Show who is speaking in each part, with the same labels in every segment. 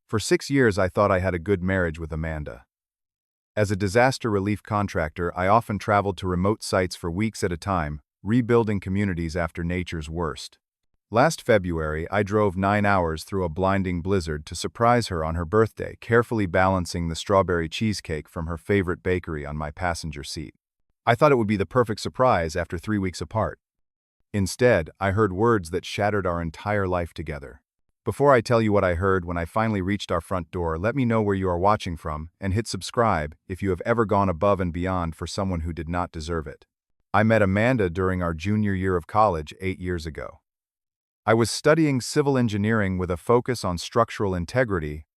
Speaker 1: For 6 years, I thought I had a good marriage with Amanda. As a disaster relief contractor, I often traveled to remote sites for weeks at a time, rebuilding communities after nature's worst. Last February, I drove 9 hours through a blinding blizzard to surprise her on her birthday, carefully balancing the strawberry cheesecake from her favorite bakery on my passenger seat. I thought it would be the perfect surprise after 3 weeks apart. Instead, I heard words that shattered our entire life together. Before I tell you what I heard when I finally reached our front door, let me know where you are watching from and hit subscribe if you have ever gone above and beyond for someone who did not deserve it. I met Amanda during our junior year of college 8 years ago. I was studying civil engineering with a focus on structural integrity,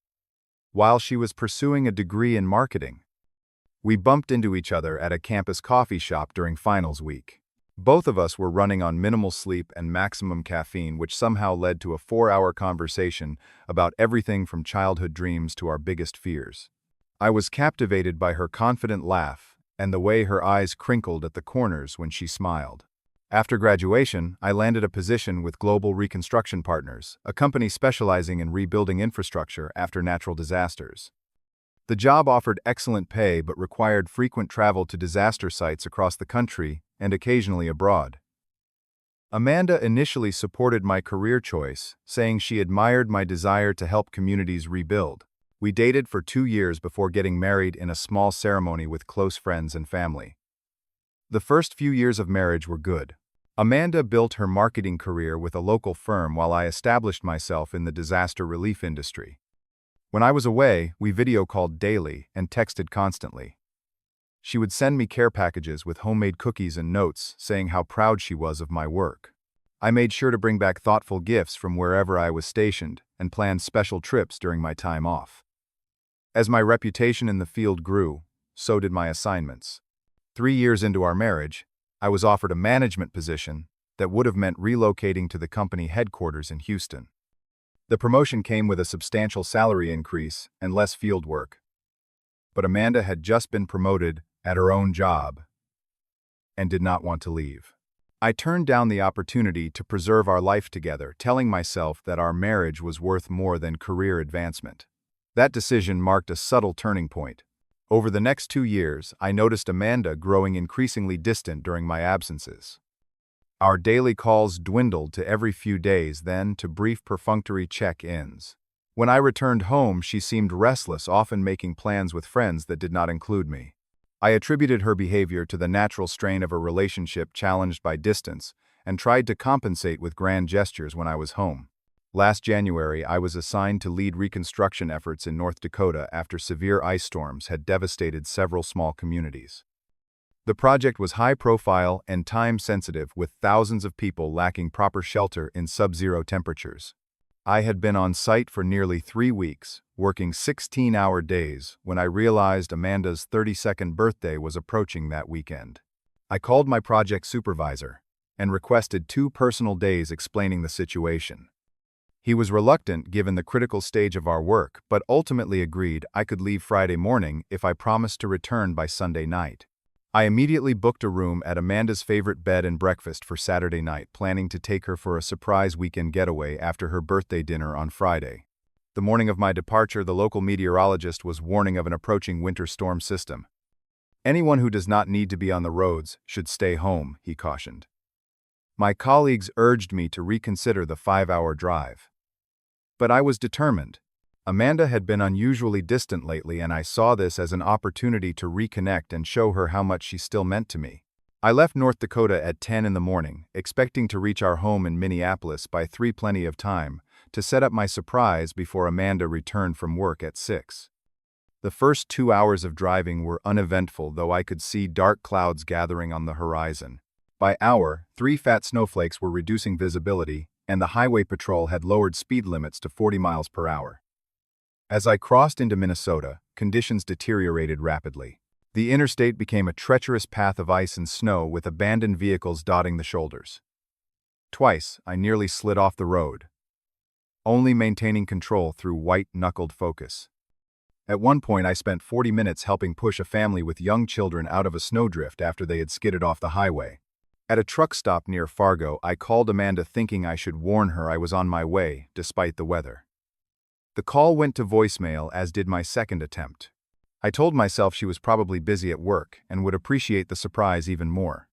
Speaker 1: while she was pursuing a degree in marketing. We bumped into each other at a campus coffee shop during finals week. Both of us were running on minimal sleep and maximum caffeine, which somehow led to a 4-hour conversation about everything from childhood dreams to our biggest fears. I was captivated by her confident laugh and the way her eyes crinkled at the corners when she smiled. After graduation, I landed a position with Global Reconstruction Partners, a company specializing in rebuilding infrastructure after natural disasters. The job offered excellent pay but required frequent travel to disaster sites across the country and occasionally abroad. Amanda initially supported my career choice, saying she admired my desire to help communities rebuild. We dated for 2 years before getting married in a small ceremony with close friends and family. The first few years of marriage were good. Amanda built her marketing career with a local firm while I established myself in the disaster relief industry. When I was away, we video called daily and texted constantly. She would send me care packages with homemade cookies and notes saying how proud she was of my work. I made sure to bring back thoughtful gifts from wherever I was stationed and planned special trips during my time off. As my reputation in the field grew, so did my assignments. 3 years into our marriage, I was offered a management position that would have meant relocating to the company headquarters in Houston. The promotion came with a substantial salary increase and less field work. But Amanda had just been promoted at her own job and did not want to leave. I turned down the opportunity to preserve our life together, telling myself that our marriage was worth more than career advancement. That decision marked a subtle turning point. Over the next 2 years, I noticed Amanda growing increasingly distant during my absences. Our daily calls dwindled to every few days, then to brief perfunctory check-ins. When I returned home, she seemed restless, often making plans with friends that did not include me. I attributed her behavior to the natural strain of a relationship challenged by distance and tried to compensate with grand gestures when I was home. Last January, I was assigned to lead reconstruction efforts in North Dakota after severe ice storms had devastated several small communities. The project was high-profile and time-sensitive, with thousands of people lacking proper shelter in sub-zero temperatures. I had been on site for nearly 3 weeks, working 16-hour days, when I realized Amanda's 32nd birthday was approaching that weekend. I called my project supervisor and requested 2 personal days explaining the situation. He was reluctant given the critical stage of our work, but ultimately agreed I could leave Friday morning if I promised to return by Sunday night. I immediately booked a room at Amanda's favorite bed and breakfast for Saturday night, planning to take her for a surprise weekend getaway after her birthday dinner on Friday. The morning of my departure, the local meteorologist was warning of an approaching winter storm system. Anyone who does not need to be on the roads should stay home, he cautioned. My colleagues urged me to reconsider the 5-hour drive. But I was determined. Amanda had been unusually distant lately, and I saw this as an opportunity to reconnect and show her how much she still meant to me. I left North Dakota at 10 in the morning, expecting to reach our home in Minneapolis by 3, plenty of time to set up my surprise before Amanda returned from work at 6. The first 2 hours of driving were uneventful, though I could see dark clouds gathering on the horizon. By hour, 3 fat snowflakes were reducing visibility, and the highway patrol had lowered speed limits to 40 miles per hour. As I crossed into Minnesota, conditions deteriorated rapidly. The interstate became a treacherous path of ice and snow, with abandoned vehicles dotting the shoulders. Twice, I nearly slid off the road, only maintaining control through white-knuckled focus. At one point, I spent 40 minutes helping push a family with young children out of a snowdrift after they had skidded off the highway. At a truck stop near Fargo, I called Amanda thinking I should warn her I was on my way, despite the weather. The call went to voicemail, as did my second attempt. I told myself she was probably busy at work and would appreciate the surprise even more.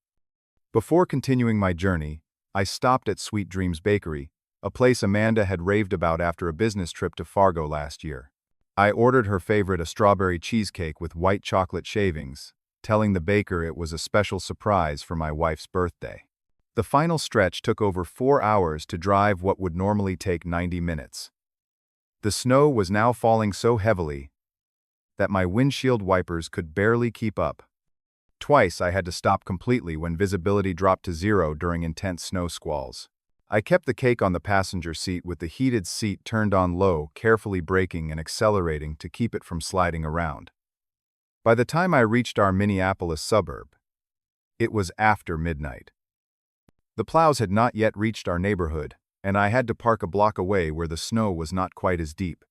Speaker 1: Before continuing my journey, I stopped at Sweet Dreams Bakery, a place Amanda had raved about after a business trip to Fargo last year. I ordered her favorite, a strawberry cheesecake with white chocolate shavings, telling the baker it was a special surprise for my wife's birthday. The final stretch took over 4 hours to drive what would normally take 90 minutes. The snow was now falling so heavily that my windshield wipers could barely keep up. Twice I had to stop completely when visibility dropped to zero during intense snow squalls. I kept the cake on the passenger seat with the heated seat turned on low, carefully braking and accelerating to keep it from sliding around. By the time I reached our Minneapolis suburb, it was after midnight. The plows had not yet reached our neighborhood, and I had to park a block away where the snow was not quite as deep.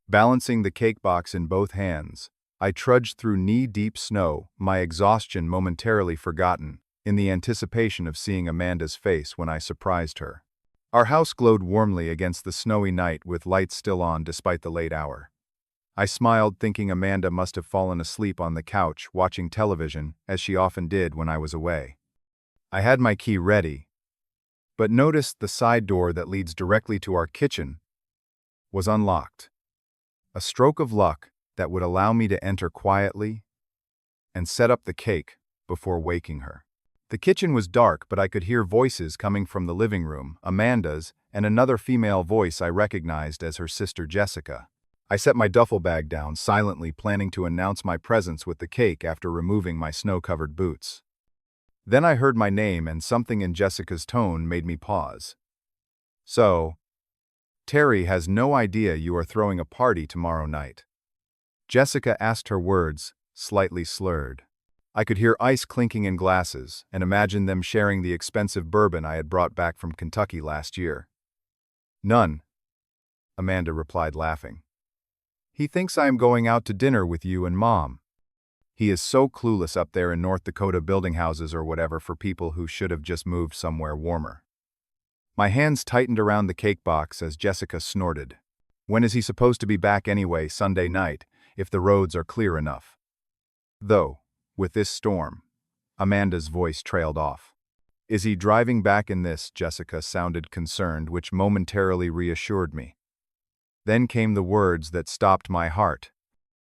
Speaker 1: Balancing the cake box in both hands, I trudged through knee-deep snow, my exhaustion momentarily forgotten, in the anticipation of seeing Amanda's face when I surprised her. Our house glowed warmly against the snowy night with lights still on despite the late hour. I smiled, thinking Amanda must have fallen asleep on the couch watching television, as she often did when I was away. I had my key ready, but noticed the side door that leads directly to our kitchen was unlocked. A stroke of luck that would allow me to enter quietly and set up the cake before waking her. The kitchen was dark, but I could hear voices coming from the living room, Amanda's, and another female voice I recognized as her sister Jessica. I set my duffel bag down, silently planning to announce my presence with the cake after removing my snow-covered boots. Then I heard my name, and something in Jessica's tone made me pause. "So, Terry has no idea you are throwing a party tomorrow night?" Jessica asked, her words slightly slurred. I could hear ice clinking in glasses and imagine them sharing the expensive bourbon I had brought back from Kentucky last year. "None," Amanda replied, laughing. "He thinks I am going out to dinner with you and Mom. He is so clueless up there in North Dakota, building houses or whatever for people who should have just moved somewhere warmer." My hands tightened around the cake box as Jessica snorted. "When is he supposed to be back anyway? Sunday night, if the roads are clear enough." "Though, with this storm," Amanda's voice trailed off. "Is he driving back in this?" Jessica sounded concerned, which momentarily reassured me. Then came the words that stopped my heart.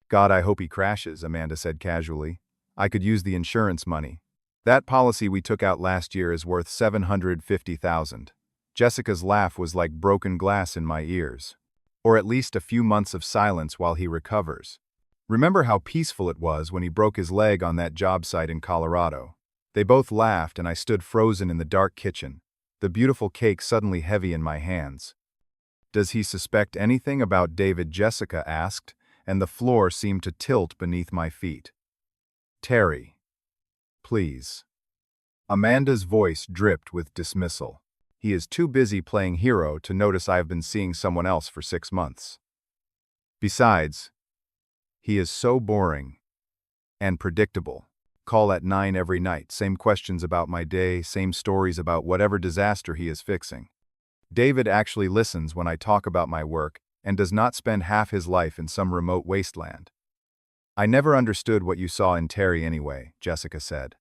Speaker 1: "God, I hope he crashes," Amanda said casually. "I could use the insurance money. That policy we took out last year is worth $750,000. Jessica's laugh was like broken glass in my ears. "Or at least a few months of silence while he recovers. Remember how peaceful it was when he broke his leg on that job site in Colorado?" They both laughed, and I stood frozen in the dark kitchen, the beautiful cake suddenly heavy in my hands. "Does he suspect anything about David?" Jessica asked, and the floor seemed to tilt beneath my feet. "Terry, please." Amanda's voice dripped with dismissal. "He is too busy playing hero to notice I have been seeing someone else for 6 months. Besides, he is so boring and predictable. Call at 9 every night, same questions about my day, same stories about whatever disaster he is fixing. David actually listens when I talk about my work and does not spend half his life in some remote wasteland." "I never understood what you saw in Terry anyway," Jessica said.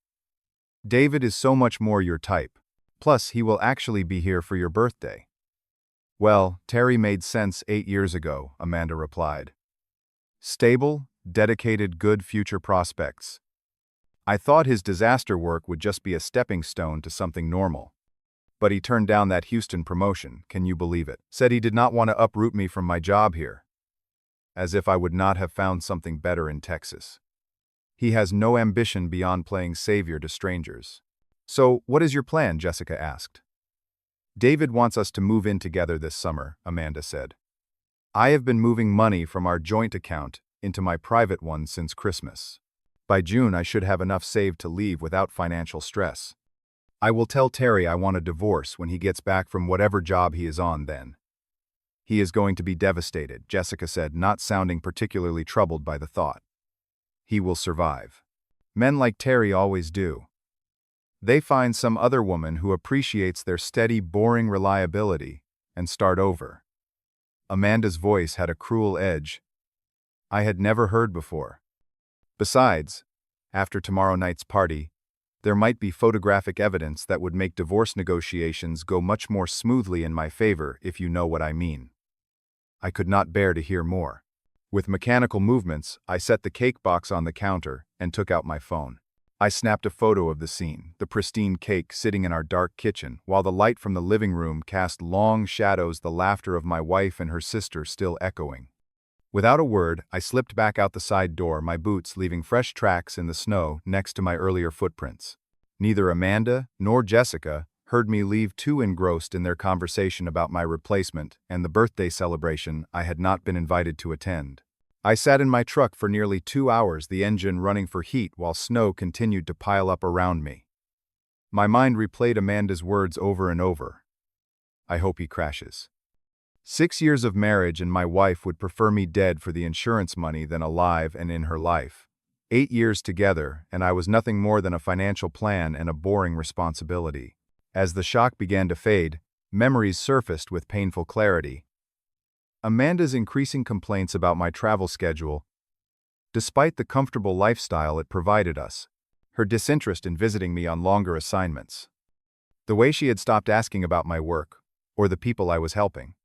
Speaker 1: "David is so much more your type. Plus, he will actually be here for your birthday." "Well, Terry made sense 8 years ago," Amanda replied. "Stable, dedicated, good future prospects. I thought his disaster work would just be a stepping stone to something normal. But he turned down that Houston promotion, can you believe it? Said he did not want to uproot me from my job here. As if I would not have found something better in Texas. He has no ambition beyond playing savior to strangers." "So, what is your plan?" Jessica asked. "David wants us to move in together this summer," Amanda said. "I have been moving money from our joint account into my private one since Christmas. By June, I should have enough saved to leave without financial stress. I will tell Terry I want a divorce when he gets back from whatever job he is on then." "He is going to be devastated," Jessica said, not sounding particularly troubled by the thought. "He will survive. Men like Terry always do. They find some other woman who appreciates their steady, boring reliability and start over. Amanda's voice had a cruel edge I had never heard before. Besides, after tomorrow night's party, there might be photographic evidence that would make divorce negotiations go much more smoothly in my favor, if you know what I mean. I could not bear to hear more. With mechanical movements, I set the cake box on the counter and took out my phone. I snapped a photo of the scene, the pristine cake sitting in our dark kitchen, while the light from the living room cast long shadows, the laughter of my wife and her sister still echoing. Without a word, I slipped back out the side door, my boots leaving fresh tracks in the snow next to my earlier footprints. Neither Amanda nor Jessica heard me leave, too engrossed in their conversation about my replacement and the birthday celebration I had not been invited to attend. I sat in my truck for nearly 2 hours, the engine running for heat while snow continued to pile up around me. My mind replayed Amanda's words over and over. I hope he crashes. 6 years of marriage and my wife would prefer me dead for the insurance money than alive and in her life. 8 years together, and I was nothing more than a financial plan and a boring responsibility. As the shock began to fade, memories surfaced with painful clarity. Amanda's increasing complaints about my travel schedule, despite the comfortable lifestyle it provided us, her disinterest in visiting me on longer assignments, the way she had stopped asking about my work or the people I was helping,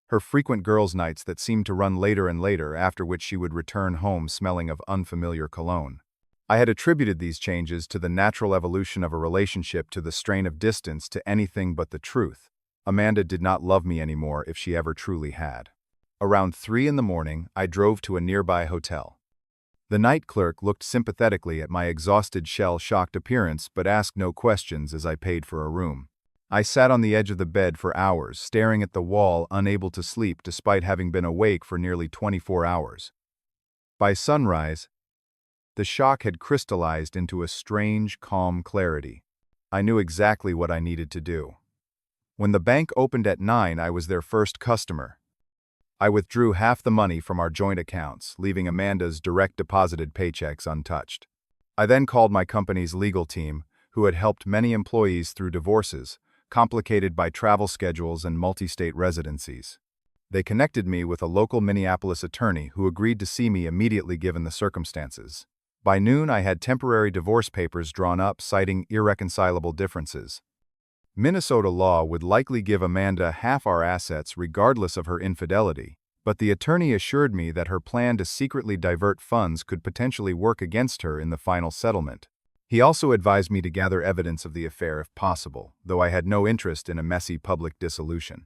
Speaker 1: her frequent girls' nights that seemed to run later and later, after which she would return home smelling of unfamiliar cologne. I had attributed these changes to the natural evolution of a relationship, to the strain of distance, to anything but the truth. Amanda did not love me anymore, if she ever truly had. Around 3 in the morning, I drove to a nearby hotel. The night clerk looked sympathetically at my exhausted, shell-shocked appearance but asked no questions as I paid for a room. I sat on the edge of the bed for hours, staring at the wall, unable to sleep despite having been awake for nearly 24 hours. By sunrise, the shock had crystallized into a strange, calm clarity. I knew exactly what I needed to do. When the bank opened at 9, I was their first customer. I withdrew half the money from our joint accounts, leaving Amanda's direct deposited paychecks untouched. I then called my company's legal team, who had helped many employees through divorces, complicated by travel schedules and multi-state residencies. They connected me with a local Minneapolis attorney who agreed to see me immediately given the circumstances. By noon, I had temporary divorce papers drawn up citing irreconcilable differences. Minnesota law would likely give Amanda half our assets regardless of her infidelity, but the attorney assured me that her plan to secretly divert funds could potentially work against her in the final settlement. He also advised me to gather evidence of the affair if possible, though I had no interest in a messy public dissolution.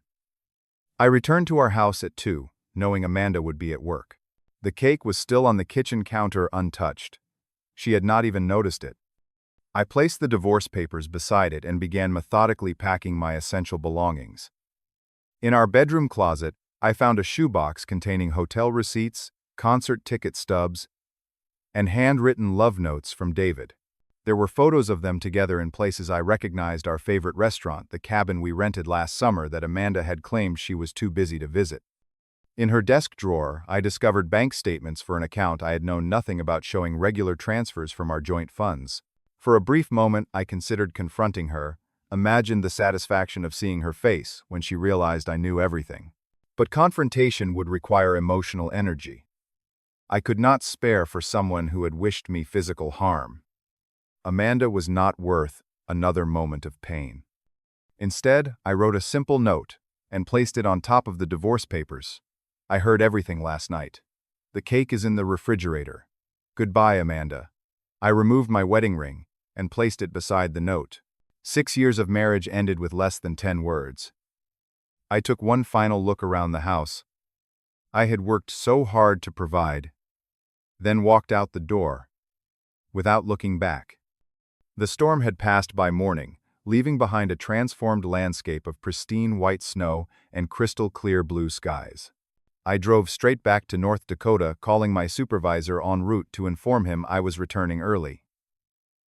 Speaker 1: I returned to our house at 2, knowing Amanda would be at work. The cake was still on the kitchen counter untouched. She had not even noticed it. I placed the divorce papers beside it and began methodically packing my essential belongings. In our bedroom closet, I found a shoebox containing hotel receipts, concert ticket stubs, and handwritten love notes from David. There were photos of them together in places I recognized: our favorite restaurant, the cabin we rented last summer that Amanda had claimed she was too busy to visit. In her desk drawer, I discovered bank statements for an account I had known nothing about, showing regular transfers from our joint funds. For a brief moment, I considered confronting her, imagined the satisfaction of seeing her face when she realized I knew everything. But confrontation would require emotional energy. I could not spare for someone who had wished me physical harm. Amanda was not worth another moment of pain. Instead, I wrote a simple note and placed it on top of the divorce papers. I heard everything last night. The cake is in the refrigerator. Goodbye, Amanda. I removed my wedding ring and placed it beside the note. 6 years of marriage ended with less than 10 words. I took one final look around the house I had worked so hard to provide, then walked out the door, without looking back. The storm had passed by morning, leaving behind a transformed landscape of pristine white snow and crystal-clear blue skies. I drove straight back to North Dakota, calling my supervisor en route to inform him I was returning early.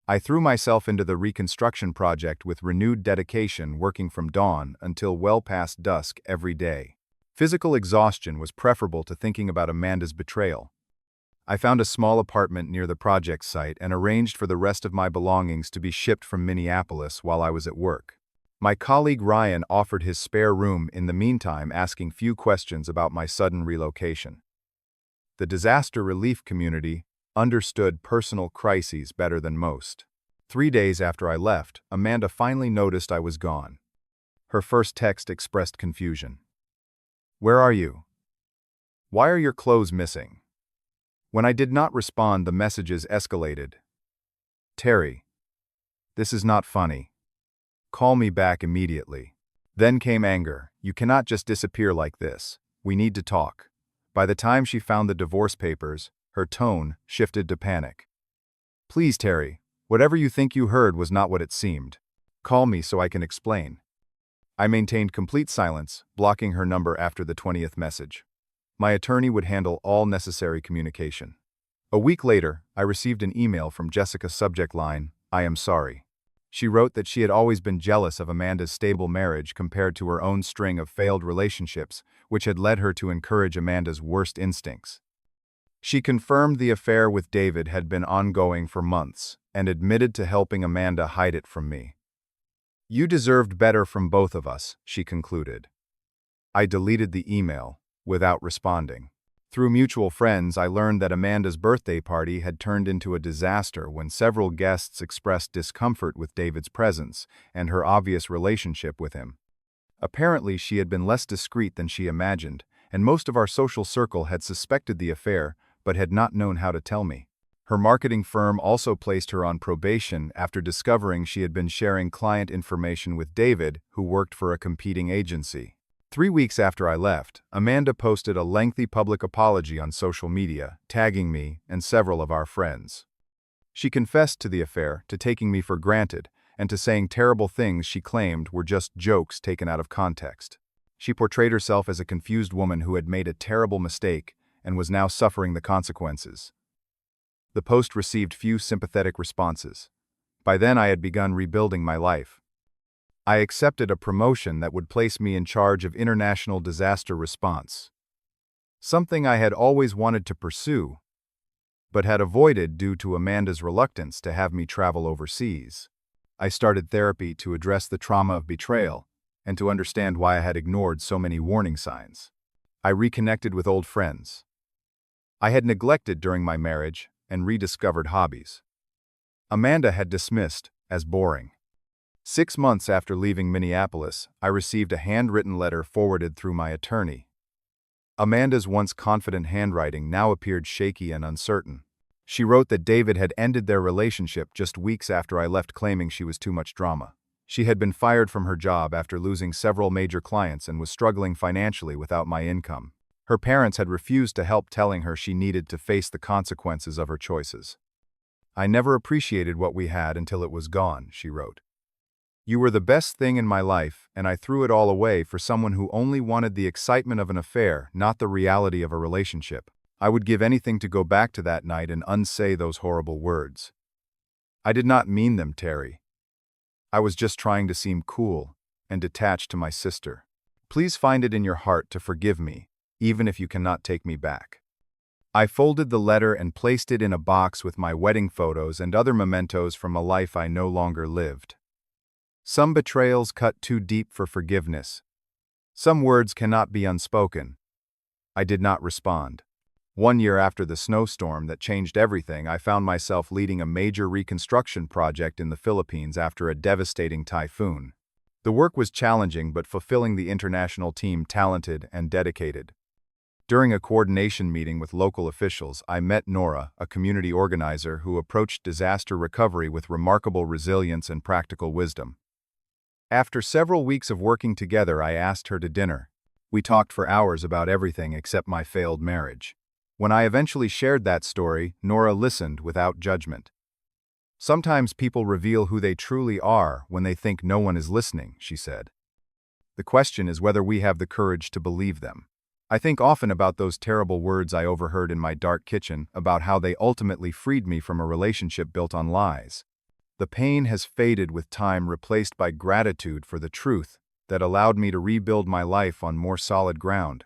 Speaker 1: I threw myself into the reconstruction project with renewed dedication, working from dawn until well past dusk every day. Physical exhaustion was preferable to thinking about Amanda's betrayal. I found a small apartment near the project site and arranged for the rest of my belongings to be shipped from Minneapolis while I was at work. My colleague Ryan offered his spare room in the meantime, asking few questions about my sudden relocation. The disaster relief community understood personal crises better than most. 3 days after I left, Amanda finally noticed I was gone. Her first text expressed confusion. "Where are you? Why are your clothes missing?" When I did not respond, the messages escalated. "Terry, this is not funny. Call me back immediately." Then came anger. "You cannot just disappear like this. We need to talk." By the time she found the divorce papers, her tone shifted to panic. "Please, Terry, whatever you think you heard was not what it seemed. Call me so I can explain." I maintained complete silence, blocking her number after the 20th message. My attorney would handle all necessary communication. A week later, I received an email from Jessica, subject line, "I am sorry." She wrote that she had always been jealous of Amanda's stable marriage compared to her own string of failed relationships, which had led her to encourage Amanda's worst instincts. She confirmed the affair with David had been ongoing for months and admitted to helping Amanda hide it from me. "You deserved better from both of us," she concluded. I deleted the email, without responding. Through mutual friends, I learned that Amanda's birthday party had turned into a disaster when several guests expressed discomfort with David's presence and her obvious relationship with him. Apparently, she had been less discreet than she imagined, and most of our social circle had suspected the affair but had not known how to tell me. Her marketing firm also placed her on probation after discovering she had been sharing client information with David, who worked for a competing agency. 3 weeks after I left, Amanda posted a lengthy public apology on social media, tagging me and several of our friends. She confessed to the affair, to taking me for granted, and to saying terrible things she claimed were just jokes taken out of context. She portrayed herself as a confused woman who had made a terrible mistake and was now suffering the consequences. The post received few sympathetic responses. By then I had begun rebuilding my life. I accepted a promotion that would place me in charge of international disaster response, something I had always wanted to pursue, but had avoided due to Amanda's reluctance to have me travel overseas. I started therapy to address the trauma of betrayal and to understand why I had ignored so many warning signs. I reconnected with old friends I had neglected during my marriage and rediscovered hobbies Amanda had dismissed as boring. 6 months after leaving Minneapolis, I received a handwritten letter forwarded through my attorney. Amanda's once confident handwriting now appeared shaky and uncertain. She wrote that David had ended their relationship just weeks after I left, claiming she was too much drama. She had been fired from her job after losing several major clients and was struggling financially without my income. Her parents had refused to help, telling her she needed to face the consequences of her choices. "I never appreciated what we had until it was gone," she wrote. "You were the best thing in my life, and I threw it all away for someone who only wanted the excitement of an affair, not the reality of a relationship. I would give anything to go back to that night and unsay those horrible words. I did not mean them, Terry. I was just trying to seem cool and detached to my sister. Please find it in your heart to forgive me, even if you cannot take me back." I folded the letter and placed it in a box with my wedding photos and other mementos from a life I no longer lived. Some betrayals cut too deep for forgiveness. Some words cannot be unspoken. I did not respond. 1 year after the snowstorm that changed everything, I found myself leading a major reconstruction project in the Philippines after a devastating typhoon. The work was challenging but fulfilling, the international team talented and dedicated. During a coordination meeting with local officials, I met Nora, a community organizer who approached disaster recovery with remarkable resilience and practical wisdom. After several weeks of working together, I asked her to dinner. We talked for hours about everything except my failed marriage. When I eventually shared that story, Nora listened without judgment. "Sometimes people reveal who they truly are when they think no one is listening," she said. "The question is whether we have the courage to believe them." I think often about those terrible words I overheard in my dark kitchen, about how they ultimately freed me from a relationship built on lies. The pain has faded with time, replaced by gratitude for the truth that allowed me to rebuild my life on more solid ground.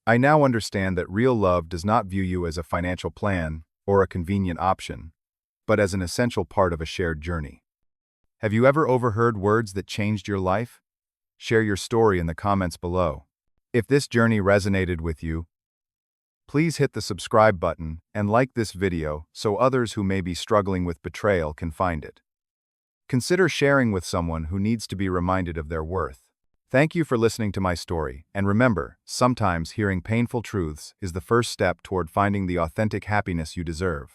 Speaker 1: I now understand that real love does not view you as a financial plan or a convenient option, but as an essential part of a shared journey. Have you ever overheard words that changed your life? Share your story in the comments below. If this journey resonated with you, please hit the subscribe button and like this video so others who may be struggling with betrayal can find it. Consider sharing with someone who needs to be reminded of their worth. Thank you for listening to my story, and remember, sometimes hearing painful truths is the first step toward finding the authentic happiness you deserve.